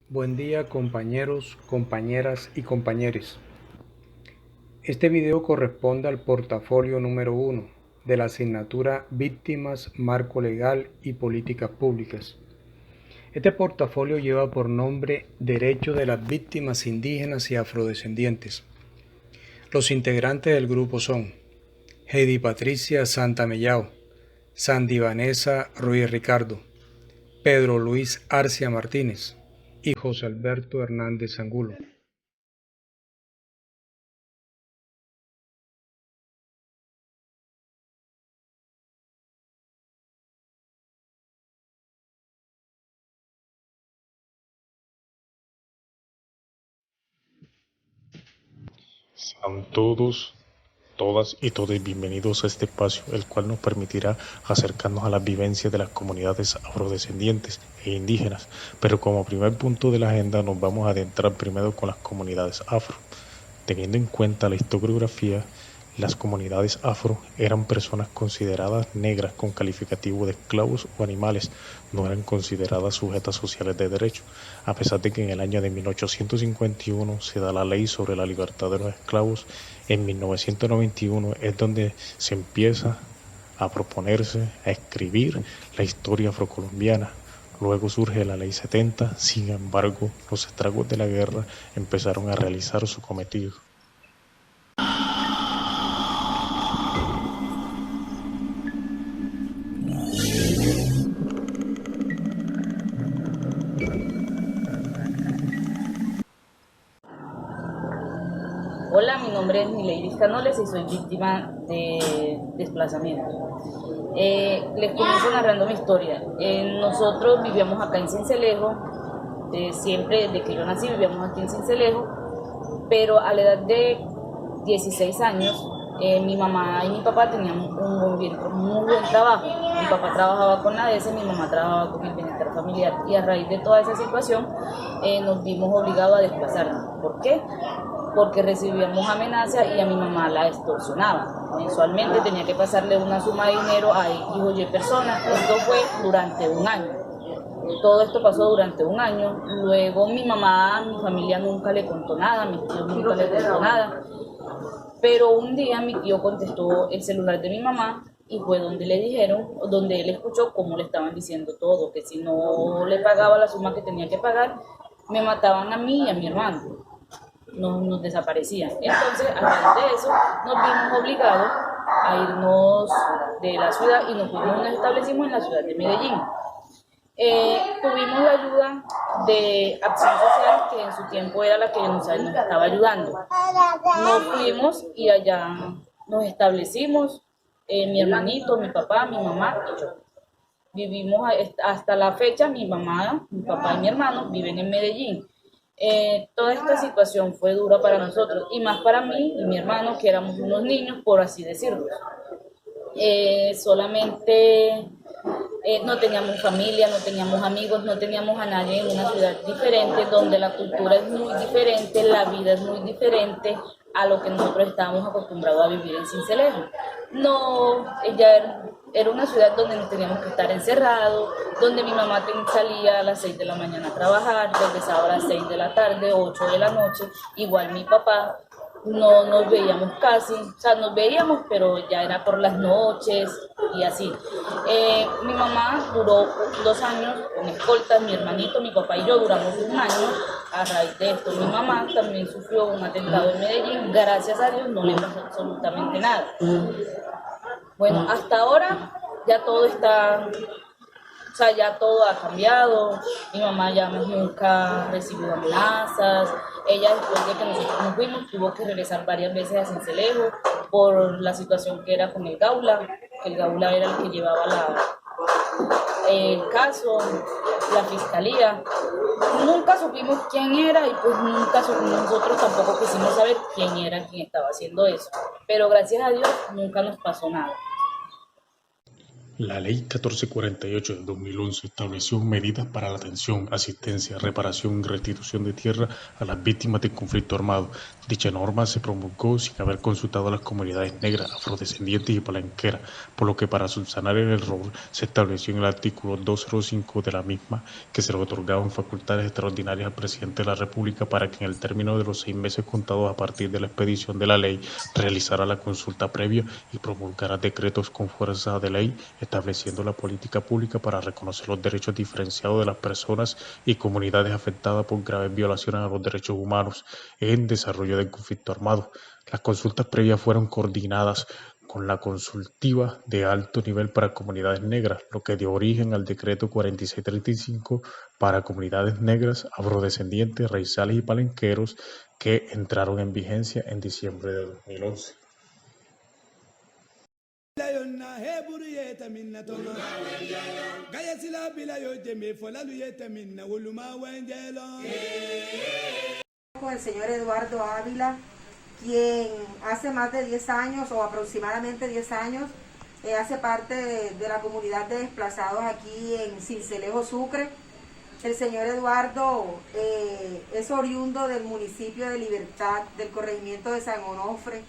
Buen día compañeros, compañeras y compañeros. Este video corresponde al portafolio número 1 de la asignatura Víctimas, Marco Legal y Políticas Públicas. Este portafolio lleva por nombre Derecho de las Víctimas Indígenas y Afrodescendientes. Los integrantes del grupo son Heidi Patricia Santamellao, Sandy Vanessa Ruiz Ricardo, Pedro Luis Arcia Martínez y José Alberto Hernández Angulo. Sean todos, todas y todos bienvenidos a este espacio, el cual nos permitirá acercarnos a las vivencias de las comunidades afrodescendientes e indígenas. Pero como primer punto de la agenda nos vamos a adentrar primero con las comunidades afro. Teniendo en cuenta la historiografía, las comunidades afro eran personas consideradas negras con calificativo de esclavos o animales, no eran consideradas sujetas sociales de derecho, a pesar de que en el año de 1851 se da la ley sobre la libertad de los esclavos. En 1991 es donde se empieza a proponerse, a escribir la historia afrocolombiana. Luego surge la ley 70, sin embargo, los estragos de la guerra empezaron a realizar su cometido. Hola, mi nombre es Mileiris Canoles y soy víctima de desplazamiento. Les comienzo narrando mi historia. Nosotros vivíamos acá en Sincelejo, siempre desde que yo nací vivíamos aquí en Sincelejo, pero a la edad de 16 años mi mamá y mi papá tenían muy buen trabajo. Mi papá trabajaba con la ADS, mi mamá trabajaba con el bienestar familiar y a raíz de toda esa situación nos vimos obligados a desplazarnos. ¿Por qué? Porque recibíamos amenazas y a mi mamá la extorsionaba. Mensualmente tenía que pasarle una suma de dinero a X o Y personas. Esto fue durante un año. Todo esto pasó durante un año. Luego mi mamá, mi familia nunca le contó nada, mis tíos nunca le contó nada. Pero un día mi tío contestó el celular de mi mamá y fue donde le dijeron, donde él escuchó cómo le estaban diciendo todo, que si no le pagaba la suma que tenía que pagar, me mataban a mí y a mi hermano. Nos desaparecían. Entonces, a raíz de eso, nos vimos obligados a irnos de la ciudad y nos establecimos en la ciudad de Medellín. Tuvimos la ayuda de Acción Social, que en su tiempo era la que nos estaba ayudando. Nos fuimos y allá nos establecimos, mi hermanito, mi papá, mi mamá y yo. Vivimos hasta la fecha, mi mamá, mi papá y mi hermano viven en Medellín. Toda esta situación fue dura para nosotros y más para mí y mi hermano, que éramos unos niños, por así decirlo. Solamente no teníamos familia, no teníamos amigos, no teníamos a nadie en una ciudad diferente, donde la cultura es muy diferente, la vida es muy diferente a lo que nosotros estábamos acostumbrados a vivir en Sincelejo. No, ella era una ciudad donde no teníamos que estar encerrados, donde mi mamá salía a las 6 de la mañana a trabajar, regresaba a las 6 de la tarde, 8 de la noche, igual mi papá. No nos veíamos casi, o sea, nos veíamos, pero ya era por las noches y así. Mi mamá duró 2 años con escoltas, mi hermanito, mi papá y yo duramos 1 año a raíz de esto. Mi mamá también sufrió un atentado en Medellín, gracias a Dios no le pasó absolutamente nada. Bueno, hasta ahora ya todo está, o sea, ya todo ha cambiado. Mi mamá ya nunca recibió amenazas. Ella, después de que nosotros nos fuimos, tuvo que regresar varias veces a Sincelejo por la situación que era con el Gaula, que el Gaula era el que llevaba el caso, la fiscalía. Nunca supimos quién era y pues nosotros tampoco quisimos saber quién era quien estaba haciendo eso. Pero gracias a Dios nunca nos pasó nada. La Ley 1448 del 2011 estableció medidas para la atención, asistencia, reparación y restitución de tierra a las víctimas del conflicto armado. Dicha norma se promulgó sin haber consultado a las comunidades negras, afrodescendientes y palenqueras, por lo que para subsanar el error se estableció en el artículo 205 de la misma que se le otorgaban facultades extraordinarias al presidente de la República para que en el término de los 6 meses contados a partir de la expedición de la ley realizara la consulta previa y promulgara decretos con fuerza de ley estableciendo la política pública para reconocer los derechos diferenciados de las personas y comunidades afectadas por graves violaciones a los derechos humanos en desarrollo del conflicto armado. Las consultas previas fueron coordinadas con la consultiva de alto nivel para comunidades negras, lo que dio origen al decreto 4635 para comunidades negras, afrodescendientes, raizales y palenqueros que entraron en vigencia en diciembre de 2011. Con el señor Eduardo Ávila, quien hace más de 10 años o aproximadamente 10 años hace parte de la comunidad de desplazados aquí en Sincelejo, Sucre. El señor Eduardo es oriundo del municipio de Libertad, del corregimiento de San Onofre,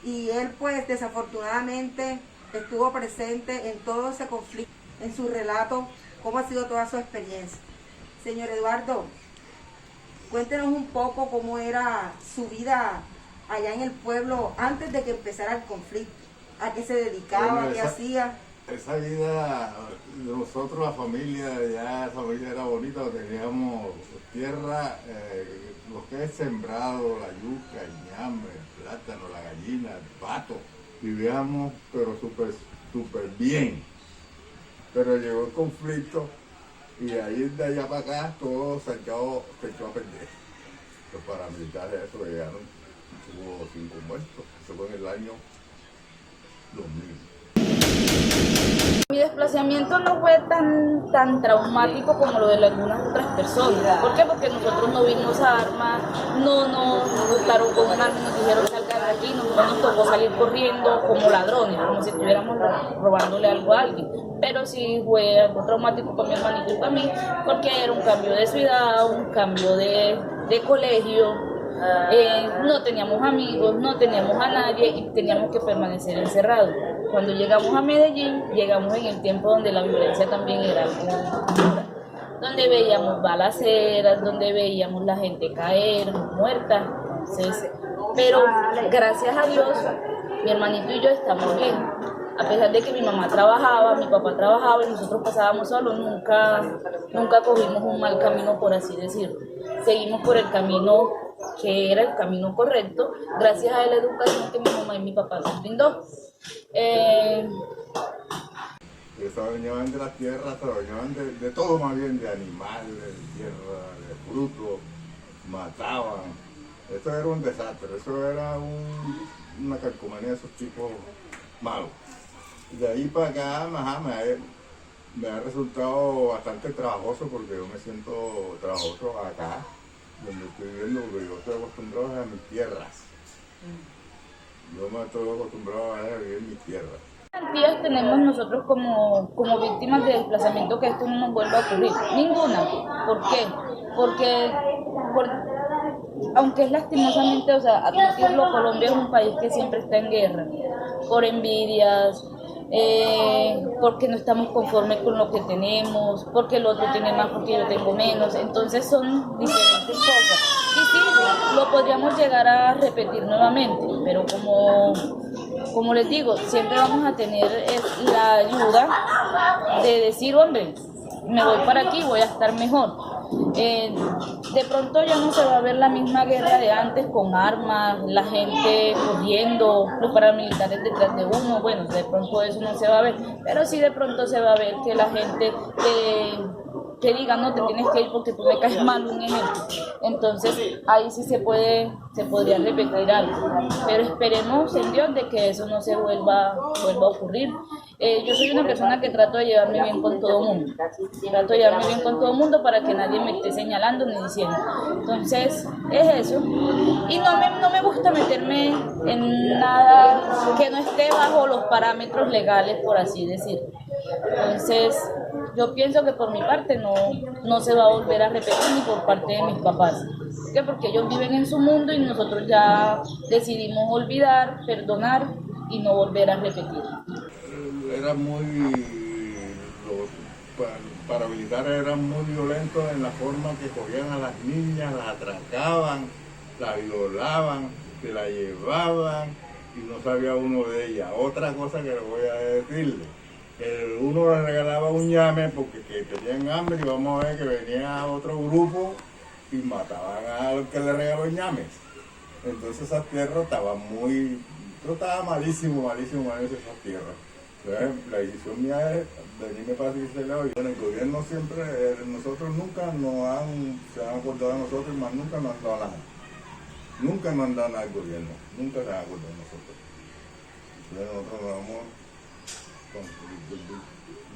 y él pues desafortunadamente estuvo presente en todo ese conflicto, en su relato, cómo ha sido toda su experiencia. Señor Eduardo, cuéntenos un poco cómo era su vida allá en el pueblo antes de que empezara el conflicto, a qué se dedicaba, bueno, qué hacía. Esa vida de nosotros, la familia era bonita, teníamos tierra, lo que es sembrado, la yuca, el ñame, el plátano, la gallina, el pato. Vivíamos pero súper bien. Pero llegó el conflicto y ahí de allá para acá todo se echó a perder. Los paramilitares eso llegaron, hubo 5 muertos, eso fue en el año 2000. Mi desplazamiento no fue tan traumático como lo de algunas otras personas. ¿Por qué? Porque nosotros no vimos armas, no nos buscaron con un arma y nos dijeron salgan de aquí, nos tocó salir corriendo como ladrones, como si estuviéramos robándole algo a alguien. Pero sí fue algo traumático para mi hermanito y para mí, porque era un cambio de ciudad, un cambio de colegio. No teníamos amigos, no teníamos a nadie y teníamos que permanecer encerrados. Cuando llegamos a Medellín, llegamos en el tiempo donde la violencia también era algo dura, donde veíamos balaceras, donde veíamos la gente caer, muerta. Entonces, pero gracias a Dios, mi hermanito y yo estamos bien. A pesar de que mi mamá trabajaba, mi papá trabajaba y nosotros pasábamos solos, nunca cogimos un mal camino, por así decirlo. Seguimos por el camino que era el camino correcto, gracias a la educación que mi mamá y mi papá nos brindó. Se bañaban de la tierra, se bañaban de todo, más bien, de animales, de tierra, de frutos, mataban. Eso era un desastre, eso era una calcomanía de esos tipos malos. De ahí para acá, me ha resultado bastante trabajoso porque yo me siento trabajoso acá, donde estoy viviendo, porque yo estoy acostumbrado a mis tierras. Yo me estoy acostumbrado a vivir en mis tierras. ¿Qué garantías tenemos nosotros como víctimas de desplazamiento que esto no nos vuelva a ocurrir? Ninguna. ¿Por qué? Porque aunque es lastimosamente, o sea, admitirlo, Colombia es un país que siempre está en guerra, por envidias, porque no estamos conformes con lo que tenemos, porque el otro tiene más, porque yo tengo menos. Entonces son diferentes cosas. Y sí, lo podríamos llegar a repetir nuevamente, pero como les digo, siempre vamos a tener la ayuda de decir, hombre, me voy para aquí, voy a estar mejor. De pronto ya no se va a ver la misma guerra de antes con armas, la gente corriendo, los paramilitares detrás de uno. Bueno, de pronto eso no se va a ver, pero sí de pronto se va a ver que la gente que diga, no, te tienes que ir porque tú me caes mal, un ejemplo. Entonces ahí sí se podría repetir algo, pero esperemos en Dios de que eso no se vuelva a ocurrir Yo soy una persona que trato de llevarme bien con todo el mundo. Trato de llevarme bien con todo el mundo para que nadie me esté señalando ni diciendo. Entonces, es eso. Y no me gusta meterme en nada que no esté bajo los parámetros legales, por así decirlo. Entonces, yo pienso que por mi parte no se va a volver a repetir ni por parte de mis papás. ¿Por qué? Porque ellos viven en su mundo y nosotros ya decidimos olvidar, perdonar y no volver a repetir. Era los paramilitares eran muy violentos en la forma que cogían a las niñas, las atracaban, las violaban, se las llevaban y no sabía uno de ellas. Otra cosa que le voy a decirle, que uno le regalaba un ñame porque que tenían hambre y vamos a ver que venía otro grupo y mataban a los que le regalaban ñames. Entonces esas tierras estaban estaba malísimo esas tierras. Entonces, la decisión mía es venirme para ese lado y bueno, el gobierno siempre, nosotros nunca se han acordado de nosotros, más nunca nos han dado nada. Nunca nos han dado nada al gobierno, nunca se han acordado de nosotros. Entonces nosotros no hemos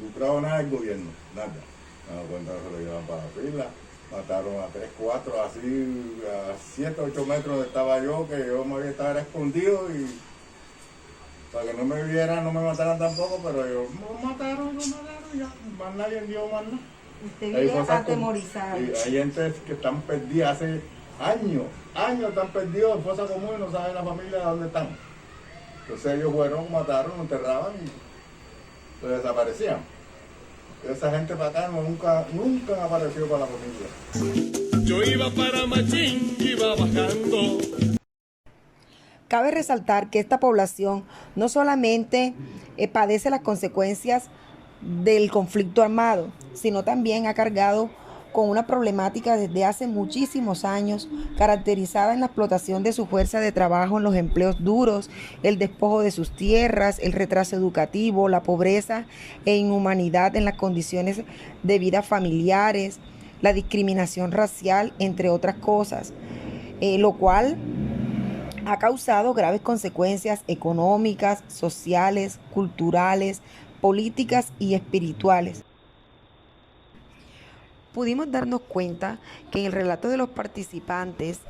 lucrado nada al gobierno, nada. A la cuenta se lo llevan para la fila, mataron a 3, 4, así a 7, 8 metros donde estaba yo, que yo me había estado escondido y para que no me vieran, no me mataran tampoco, pero ellos me mataron, ya, más nadie dio más nada. Usted vive atemorizado. Hay gente que están perdidas hace años están perdidos en fosa común y no saben la familia de dónde están. Entonces ellos fueron, mataron, enterraban y desaparecían. Esa gente para acá nunca han aparecido para la familia. Yo iba para Machín, iba bajando. Cabe resaltar que esta población no solamente padece las consecuencias del conflicto armado, sino también ha cargado con una problemática desde hace muchísimos años, caracterizada en la explotación de su fuerza de trabajo en los empleos duros, el despojo de sus tierras, el retraso educativo, la pobreza e inhumanidad en las condiciones de vida familiares, la discriminación racial, entre otras cosas, lo cual ha causado graves consecuencias económicas, sociales, culturales, políticas y espirituales. Pudimos darnos cuenta que en el relato de los participantes,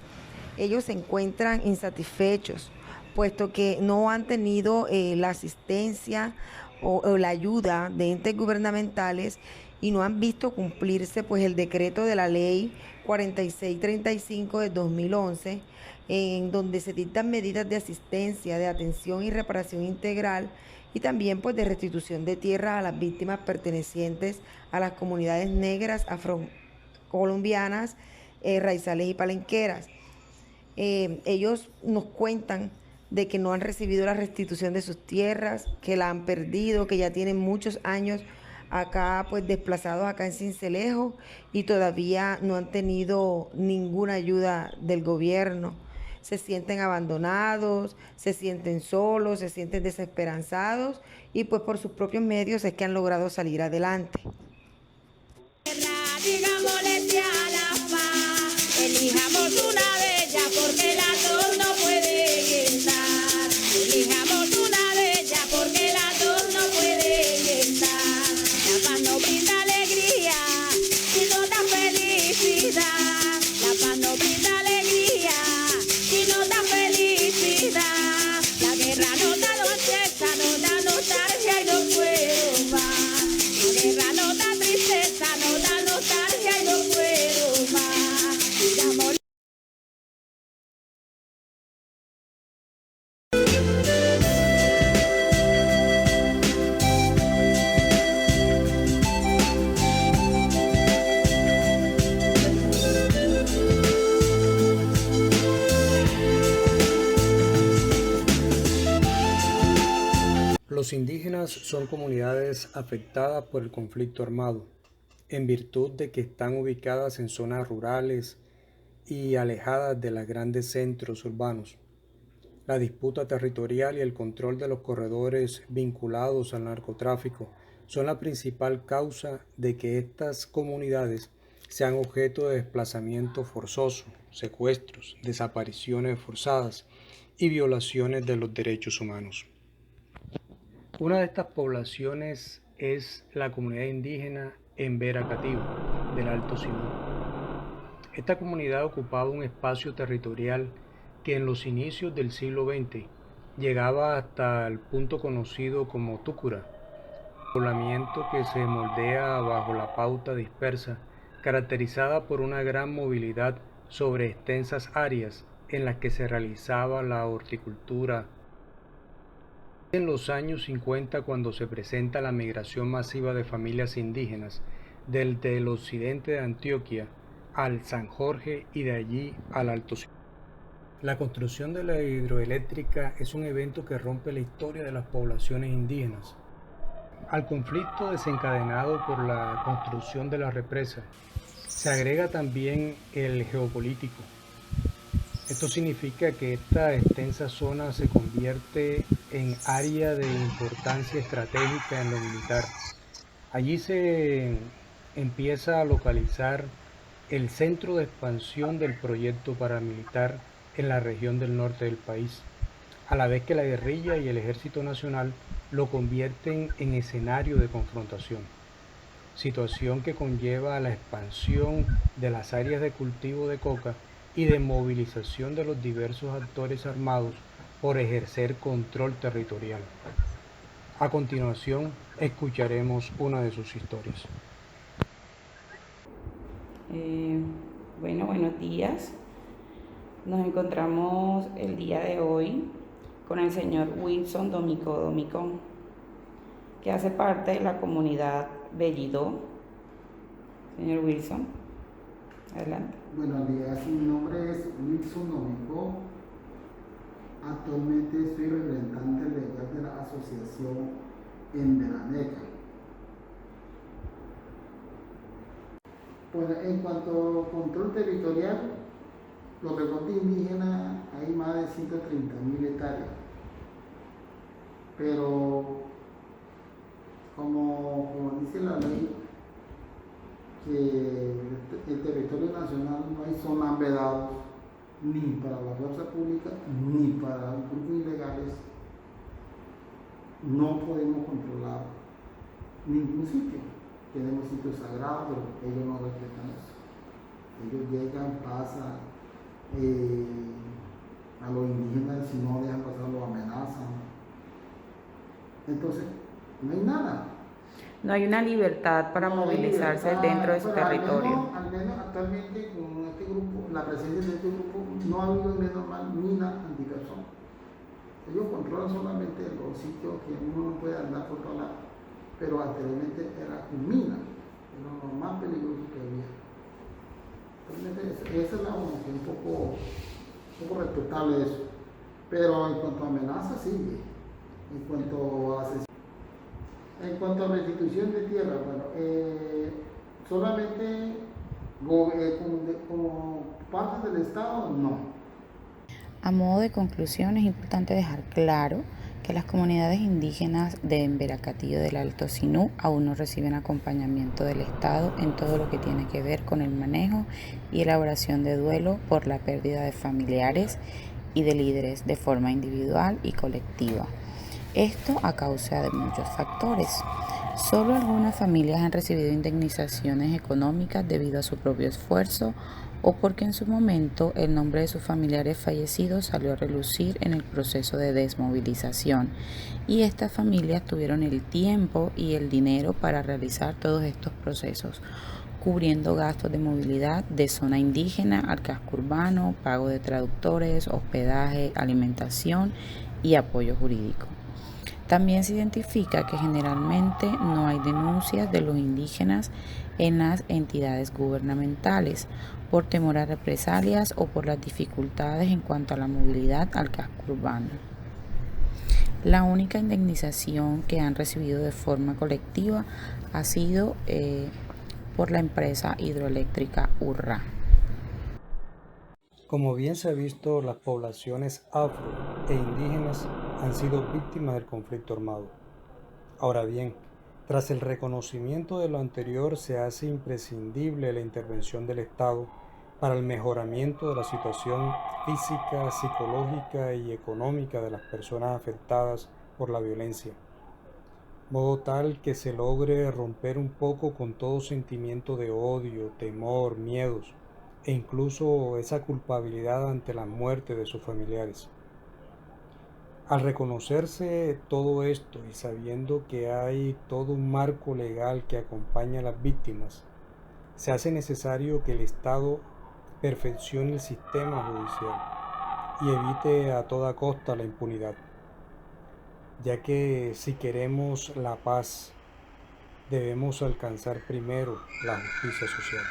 ellos se encuentran insatisfechos, puesto que no han tenido la asistencia o la ayuda de entes gubernamentales y no han visto cumplirse pues el decreto de la ley 4635 de 2011, en donde se dictan medidas de asistencia, de atención y reparación integral y también pues de restitución de tierras a las víctimas pertenecientes a las comunidades negras, afrocolombianas, raizales y palenqueras. Ellos nos cuentan de que no han recibido la restitución de sus tierras, que la han perdido, que ya tienen muchos años acá pues desplazados acá en Sincelejo y todavía no han tenido ninguna ayuda del gobierno. Se sienten abandonados, se sienten solos, se sienten desesperanzados y pues por sus propios medios es que han logrado salir adelante. Digámosle sí a la paz, elijamos una de ellas porque las dos no pueden estar. Elijamos una de ellas porque las dos no pueden estar. La paz no brinda alegría, sino da felicidad. La paz no brinda alegría, sino da felicidad. La guerra nos da tristeza, nos da nostalgia y no puedo más. La guerra nos da tristeza, nos da nostalgia y no puedo más. Digamos. Los indígenas son comunidades afectadas por el conflicto armado, en virtud de que están ubicadas en zonas rurales y alejadas de los grandes centros urbanos. La disputa territorial y el control de los corredores vinculados al narcotráfico son la principal causa de que estas comunidades sean objeto de desplazamiento forzoso, secuestros, desapariciones forzadas y violaciones de los derechos humanos. Una de estas poblaciones es la comunidad indígena Embera-Cativo del Alto Sinú. Esta comunidad ocupaba un espacio territorial que en los inicios del siglo XX llegaba hasta el punto conocido como Túcura, poblamiento que se moldea bajo la pauta dispersa, caracterizada por una gran movilidad sobre extensas áreas en las que se realizaba la horticultura. En los años 50, cuando se presenta la migración masiva de familias indígenas desde el occidente de Antioquia al San Jorge y de allí al Alto Sinú. La construcción de la hidroeléctrica es un evento que rompe la historia de las poblaciones indígenas. Al conflicto desencadenado por la construcción de la represa, se agrega también el geopolítico. Esto significa que esta extensa zona se convierte en área de importancia estratégica en lo militar. Allí se empieza a localizar el centro de expansión del proyecto paramilitar en la región del norte del país, a la vez que la guerrilla y el Ejército Nacional lo convierten en escenario de confrontación, situación que conlleva a la expansión de las áreas de cultivo de coca y de movilización de los diversos actores armados por ejercer control territorial. A continuación, escucharemos una de sus historias. Buenos días. Nos encontramos el día de hoy con el señor Wilson Domicón, que hace parte de la comunidad Bellidó. Señor Wilson, adelante. Buenos días, mi nombre es Wilson Domicón. Actualmente soy representante legal de la asociación Embera-Neca. Bueno, en cuanto a control territorial, los recortes indígenas hay más de 130.000 hectáreas. Pero, como dice la ley, que el territorio nacional no hay zonas vedadas ni para la fuerza pública ni para grupos ilegales. No podemos controlar ningún sitio. Tenemos sitios sagrados, pero ellos no respetan eso. Ellos llegan, pasan, a los indígenas, si no dejan pasar, los amenazan. Entonces, no hay nada. No hay una libertad para movilizarse dentro de su territorio. Al menos actualmente con este grupo, la presencia de este grupo, no ha habido mina antipersona. Ellos controlan solamente los sitios que uno no puede andar por todos lados, pero anteriormente era con mina, era lo más peligroso que había. Entonces, esa es la un poco respetable de eso. Pero en cuanto a amenazas, sí. En cuanto a restitución de tierra, bueno, solamente como parte del Estado, no. A modo de conclusión, es importante dejar claro que las comunidades indígenas de Embera-Cativo del Alto Sinú aún no reciben acompañamiento del Estado en todo lo que tiene que ver con el manejo y elaboración de duelo por la pérdida de familiares y de líderes de forma individual y colectiva. Esto a causa de muchos factores. Solo algunas familias han recibido indemnizaciones económicas debido a su propio esfuerzo o porque en su momento el nombre de sus familiares fallecidos salió a relucir en el proceso de desmovilización y estas familias tuvieron el tiempo y el dinero para realizar todos estos procesos, cubriendo gastos de movilidad de zona indígena al casco urbano, pago de traductores, hospedaje, alimentación y apoyo jurídico. También se identifica que generalmente no hay denuncias de los indígenas en las entidades gubernamentales por temor a represalias o por las dificultades en cuanto a la movilidad al casco urbano. La única indemnización que han recibido de forma colectiva ha sido por la empresa hidroeléctrica Urra. Como bien se ha visto, las poblaciones afro e indígenas han sido víctimas del conflicto armado. Ahora bien, tras el reconocimiento de lo anterior, se hace imprescindible la intervención del Estado para el mejoramiento de la situación física, psicológica y económica de las personas afectadas por la violencia. modo tal que se logre romper un poco con todo sentimiento de odio, temor, miedos e incluso esa culpabilidad ante la muerte de sus familiares. Al reconocerse todo esto y sabiendo que hay todo un marco legal que acompaña a las víctimas, se hace necesario que el Estado perfeccione el sistema judicial y evite a toda costa la impunidad, ya que si queremos la paz, debemos alcanzar primero la justicia social.